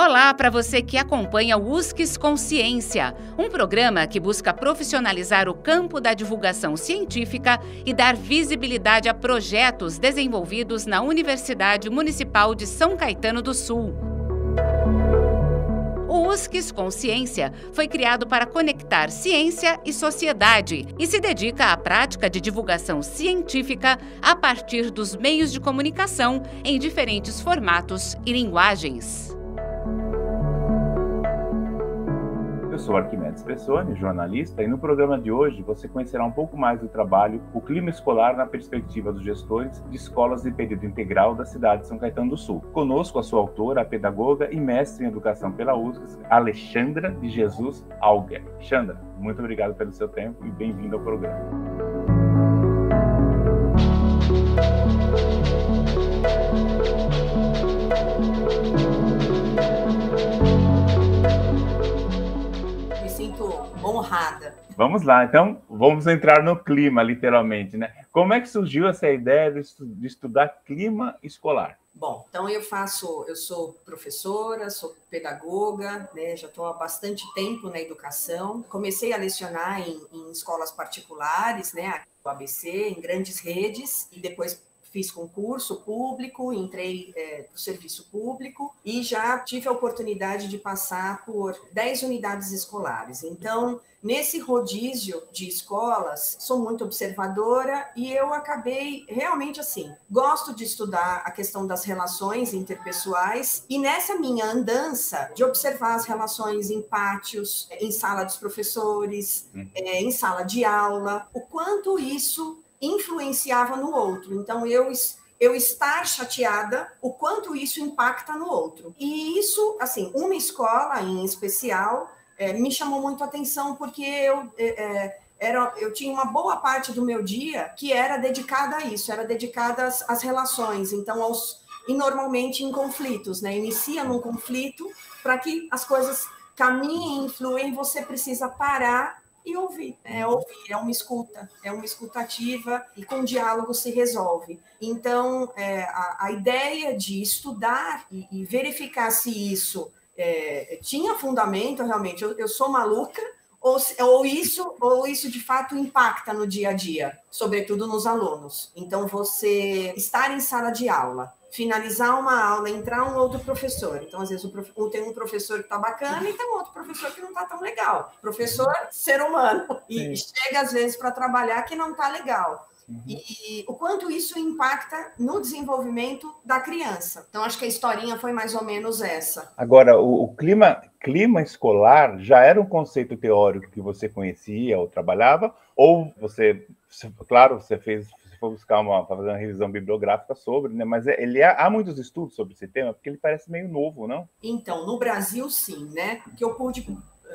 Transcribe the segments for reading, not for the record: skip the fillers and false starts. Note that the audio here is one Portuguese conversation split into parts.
Olá para você que acompanha o USCS Consciência, um programa que busca profissionalizar o campo da divulgação científica e dar visibilidade a projetos desenvolvidos na Universidade Municipal de São Caetano do Sul. O USCS Consciência foi criado para conectar ciência e sociedade e se dedica à prática de divulgação científica a partir dos meios de comunicação em diferentes formatos e linguagens. Eu sou Arquimedes Pessoni, jornalista, e no programa de hoje você conhecerá um pouco mais do trabalho O Clima Escolar na Perspectiva dos Gestores de Escolas de Período Integral da cidade de São Caetano do Sul. Conosco a sua autora, a pedagoga e mestre em Educação pela USCS, Alexandra de Jesus Auger. Alexandra, muito obrigado pelo seu tempo e bem-vindo ao programa. Honrada. Vamos lá, então vamos entrar no clima, literalmente, né? Como é que surgiu essa ideia de estudar clima escolar? Bom, então eu sou professora, sou pedagoga, né? Já estou há bastante tempo na educação. Comecei a lecionar em escolas particulares, né? O ABC, em grandes redes, e depois fiz concurso público, entrei para o serviço público e já tive a oportunidade de passar por 10 unidades escolares. Então, nesse rodízio de escolas, sou muito observadora e eu acabei realmente assim, gosto de estudar a questão das relações interpessoais e nessa minha andança de observar as relações em pátios, em sala dos professores, em sala de aula, o quanto isso influenciava no outro. Então, eu estar chateada, o quanto isso impacta no outro. E isso, assim, uma escola em especial me chamou muito a atenção, porque eu tinha uma boa parte do meu dia que era dedicada a isso, era dedicada às relações, então e normalmente em conflitos, né? Inicia num conflito, para que as coisas caminhem e fluem, você precisa parar e ouvir. Ouvir, é uma escutativa e com diálogo se resolve. Então, a ideia de estudar e verificar se isso tinha fundamento realmente, eu sou maluca, ou isso de fato impacta no dia a dia, sobretudo nos alunos. Então, você estar em sala de aula, finalizar uma aula, entrar um outro professor. Então, às vezes, tem um professor que está bacana e tem um outro professor que não está tão legal. Professor, ser humano. E chega, às vezes, para trabalhar que não está legal. E o quanto isso impacta no desenvolvimento da criança. Então, acho que a historinha foi mais ou menos essa. Agora, o clima escolar já era um conceito teórico que você conhecia ou trabalhava? Ou você foi buscar fazer uma revisão bibliográfica sobre, né? Mas há muitos estudos sobre esse tema, porque ele parece meio novo, não? Então, no Brasil, sim, né? O que eu pude,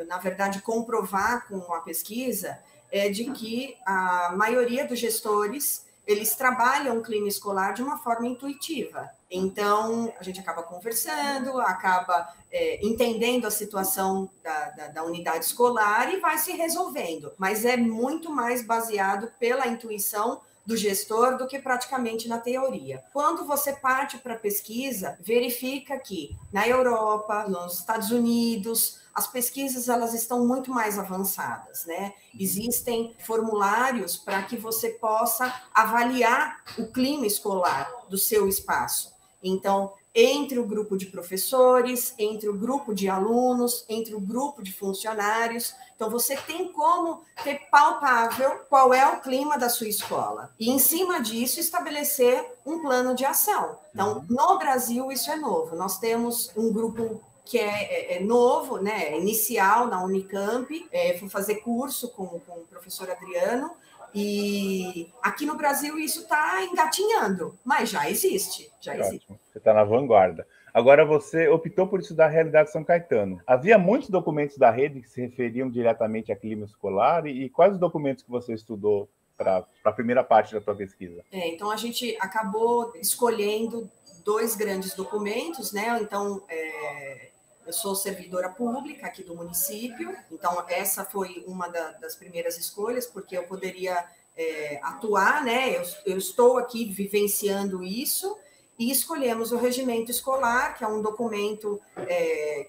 na verdade, comprovar com a pesquisa é de que a maioria dos gestores, eles trabalham o clima escolar de uma forma intuitiva. Então, a gente acaba conversando, acaba entendendo a situação da unidade escolar e vai se resolvendo. Mas é muito mais baseado pela intuição do gestor do que praticamente na teoria. Quando você parte para a pesquisa, verifica que na Europa, nos Estados Unidos, as pesquisas elas estão muito mais avançadas, né? Existem formulários para que você possa avaliar o clima escolar do seu espaço. Então, entre o grupo de professores, entre o grupo de alunos, entre o grupo de funcionários. Então, você tem como ter palpável qual é o clima da sua escola. E, em cima disso, estabelecer um plano de ação. Então, no Brasil, isso é novo. Nós temos um grupo que é novo, né, inicial na Unicamp. Fui fazer curso com o professor Adriano. E aqui no Brasil isso está engatinhando, mas já existe. Ótimo. Você está na vanguarda. Agora você optou por estudar a realidade de São Caetano. Havia muitos documentos da rede que se referiam diretamente a clima escolar e quais os documentos que você estudou para a primeira parte da sua pesquisa? Então a gente acabou escolhendo 2 grandes documentos, né? Então eu sou servidora pública aqui do município, então essa foi uma das primeiras escolhas, porque eu poderia atuar, né? Eu estou aqui vivenciando isso, e escolhemos o regimento escolar, que é um documento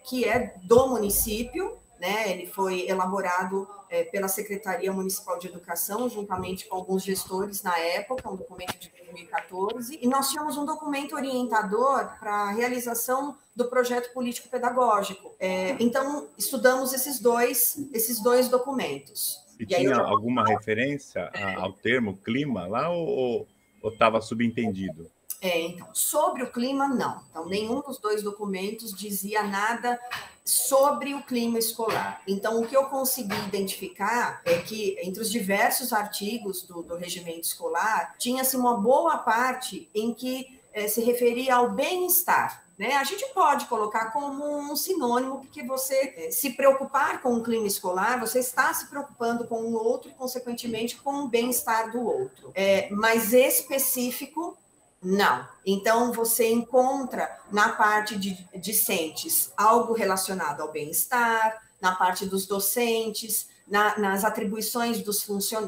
que é do município, né? Ele foi elaborado pela Secretaria Municipal de Educação, juntamente com alguns gestores na época, um documento de 2014, e nós tínhamos um documento orientador para a realização do projeto político-pedagógico. Então, estudamos esses dois documentos. E tinha alguma referência ao termo clima lá ou estava subentendido? Então, sobre o clima, não. Então, nenhum dos dois documentos dizia nada sobre o clima escolar. Então, o que eu consegui identificar é que, entre os diversos artigos do regimento escolar, tinha-se uma boa parte em que se referia ao bem-estar. Né? A gente pode colocar como um sinônimo, porque você se preocupar com o clima escolar, você está se preocupando com o outro e, consequentemente, com o bem-estar do outro. Mas específico, não. Então, você encontra na parte de discentes algo relacionado ao bem-estar, na parte dos docentes, nas atribuições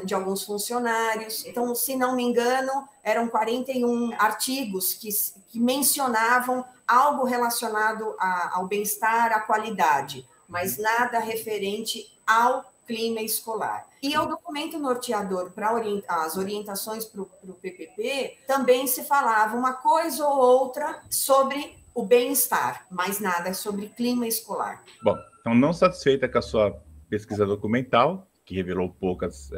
de alguns funcionários. Então, se não me engano, eram 41 artigos que mencionavam algo relacionado ao bem-estar, à qualidade, mas nada referente ao clima escolar. E o documento norteador para as orientações para o PPP também se falava uma coisa ou outra sobre o bem-estar, mas nada sobre clima escolar. Bom, então não satisfeita com a sua pesquisa documental, que revelou poucas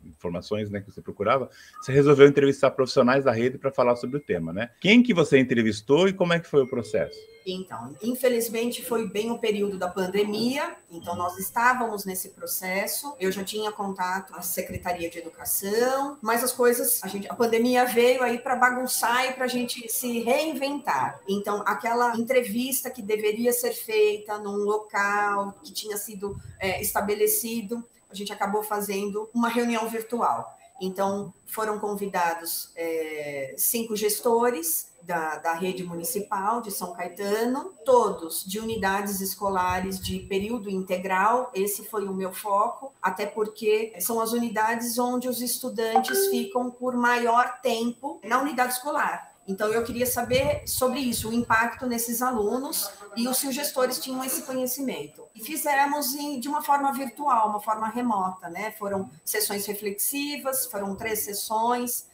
informações, né, que você procurava, você resolveu entrevistar profissionais da rede para falar sobre o tema, né? Quem que você entrevistou e como é que foi o processo? Então, infelizmente foi bem o período da pandemia, então nós estávamos nesse processo, eu já tinha contato com a Secretaria de Educação, mas as coisas, a pandemia veio aí para bagunçar e para a gente se reinventar. Então, aquela entrevista que deveria ser feita num local que tinha sido estabelecido, a gente acabou fazendo uma reunião virtual. Então, foram convidados 5 gestores da rede municipal de São Caetano, todos de unidades escolares de período integral. Esse foi o meu foco, até porque são as unidades onde os estudantes ficam por maior tempo na unidade escolar. Então, eu queria saber sobre isso, o impacto nesses alunos e se os gestores tinham esse conhecimento. E fizemos de uma forma virtual, uma forma remota, né? Foram sessões reflexivas, foram 3 sessões.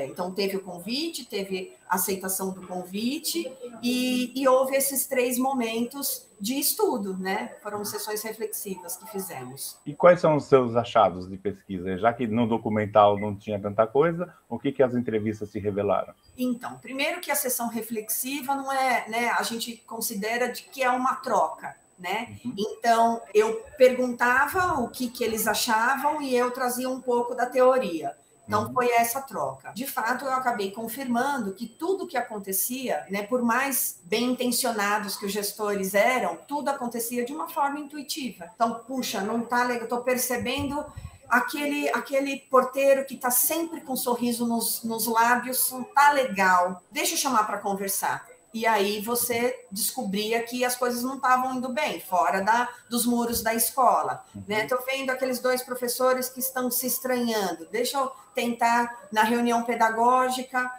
Então, teve o convite, teve a aceitação do convite e houve esses 3 momentos de estudo, né? Foram sessões reflexivas que fizemos. E quais são os seus achados de pesquisa? Já que no documental não tinha tanta coisa, o que as entrevistas se revelaram? Então, primeiro que a sessão reflexiva não é, né? A gente considera que é uma troca, né? Uhum. Então, eu perguntava o que eles achavam e eu trazia um pouco da teoria. Então, foi essa troca. De fato, eu acabei confirmando que tudo que acontecia, né, por mais bem intencionados que os gestores eram, tudo acontecia de uma forma intuitiva. Então, puxa, não tá legal, estou percebendo aquele porteiro que está sempre com um sorriso nos lábios, não tá legal, deixa eu chamar para conversar. E aí você descobria que as coisas não estavam indo bem, fora dos muros da escola. Né? Estou vendo aqueles 2 professores que estão se estranhando. Deixa eu tentar, na reunião pedagógica,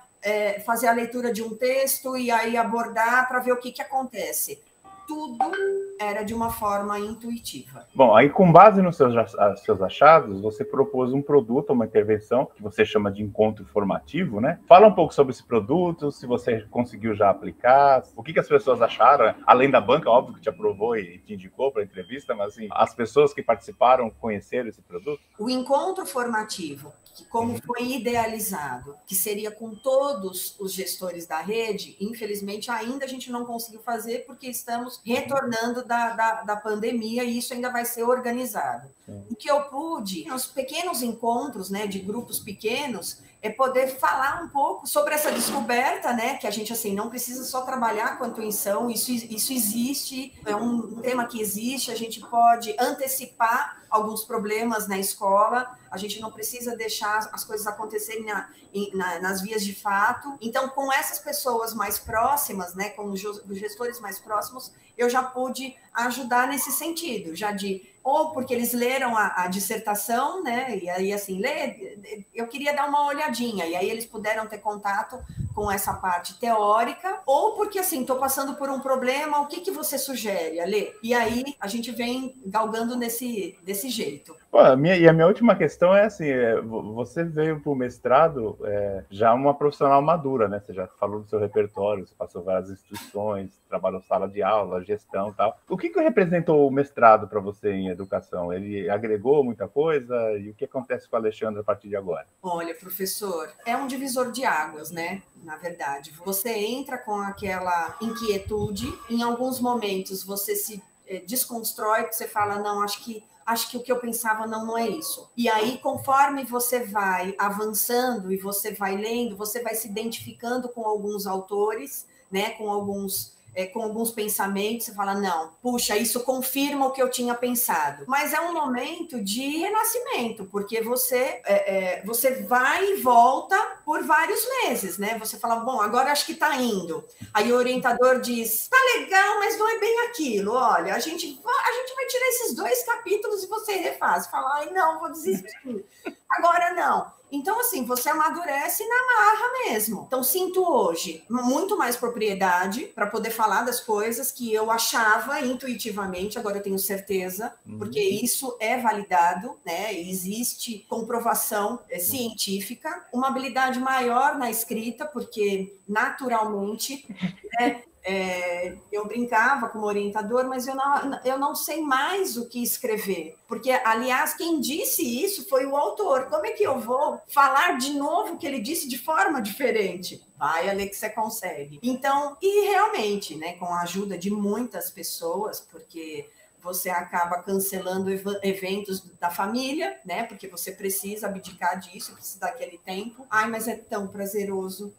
fazer a leitura de um texto e aí abordar para ver o que acontece. Tudo era de uma forma intuitiva. Bom, aí com base nos seus achados, você propôs um produto, uma intervenção, que você chama de encontro formativo, né? Fala um pouco sobre esse produto, se você conseguiu já aplicar, o que as pessoas acharam, além da banca, óbvio, que te aprovou e te indicou para a entrevista, mas assim, as pessoas que participaram conheceram esse produto? O encontro formativo, que como foi idealizado, que seria com todos os gestores da rede, infelizmente ainda a gente não conseguiu fazer porque estamos retornando da pandemia e isso ainda vai ser organizado. O que eu pude, nos pequenos encontros, né, de grupos pequenos, é poder falar um pouco sobre essa descoberta, né, que a gente assim não precisa só trabalhar com a intuição, isso existe, é um tema que existe, a gente pode antecipar alguns problemas na escola, a gente não precisa deixar as coisas acontecerem nas vias de fato. Então, com essas pessoas mais próximas, né, com os gestores mais próximos, eu já pude ajudar nesse sentido, ou porque eles leram a dissertação, né, e aí, assim, eu queria dar uma olhadinha, e aí eles puderam ter contato com essa parte teórica, ou porque, assim, estou passando por um problema, o que você sugere, Ale? E aí a gente vem galgando desse jeito. Pô, a minha última questão é assim, você veio para o mestrado já uma profissional madura, né? Você já falou do seu repertório, você passou várias instituições, trabalhou sala de aula, gestão e tal. O que representou o mestrado para você em educação? Ele agregou muita coisa? E o que acontece com a Alexandra a partir de agora? Olha, professor, é um divisor de águas, né? Na verdade, você entra com aquela inquietude, em alguns momentos você se desconstrói, você fala, não, acho que o que eu pensava não é isso. E aí, conforme você vai avançando e você vai lendo, você vai se identificando com alguns autores, né, com alguns pensamentos, você fala, não, puxa, isso confirma o que eu tinha pensado. Mas é um momento de renascimento, porque você vai e volta por vários meses, né? Você fala, bom, agora acho que está indo. Aí o orientador diz, tá legal, mas não é bem aquilo. Olha, a gente vai tirar esses 2 capítulos e você refaz. Fala, ai, não, vou desistir. Agora não. Então, assim, você amadurece na marra mesmo. Então, sinto hoje muito mais propriedade para poder falar das coisas que eu achava intuitivamente, agora eu tenho certeza, porque isso é validado, né? Existe comprovação científica, uma habilidade maior na escrita, porque naturalmente, né? Eu brincava como orientador, mas eu não sei mais o que escrever, porque, aliás, quem disse isso foi o autor. Como é que eu vou falar de novo o que ele disse de forma diferente? Vai, Ale, que você consegue. Então, e realmente, né, com a ajuda de muitas pessoas, porque você acaba cancelando eventos da família, né, porque você precisa abdicar disso, precisa daquele tempo. Ai, mas é tão prazeroso.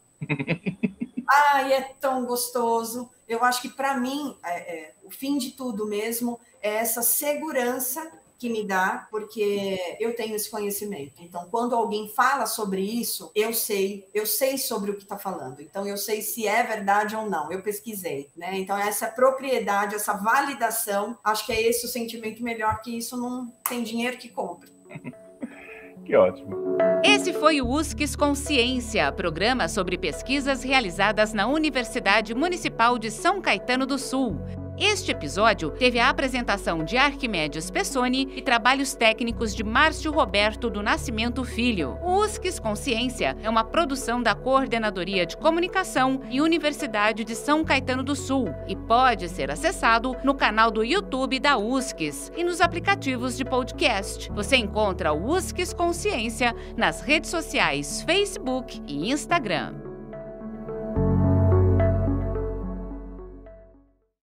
Ai, é tão gostoso. Eu acho que, para mim, o fim de tudo mesmo é essa segurança que me dá, porque eu tenho esse conhecimento. Então, quando alguém fala sobre isso, eu sei sobre o que está falando. Então, eu sei se é verdade ou não. Eu pesquisei, né? Então, essa propriedade, essa validação, acho que é esse o sentimento melhor, que isso não tem dinheiro que compre. Que ótimo. Esse foi o USCS Consciência, programa sobre pesquisas realizadas na Universidade Municipal de São Caetano do Sul. Este episódio teve a apresentação de Arquimedes Pessoni e trabalhos técnicos de Márcio Roberto do Nascimento Filho. O USCS Consciência é uma produção da Coordenadoria de Comunicação e Universidade de São Caetano do Sul e pode ser acessado no canal do YouTube da USCS e nos aplicativos de podcast. Você encontra o USCS Consciência nas redes sociais Facebook e Instagram.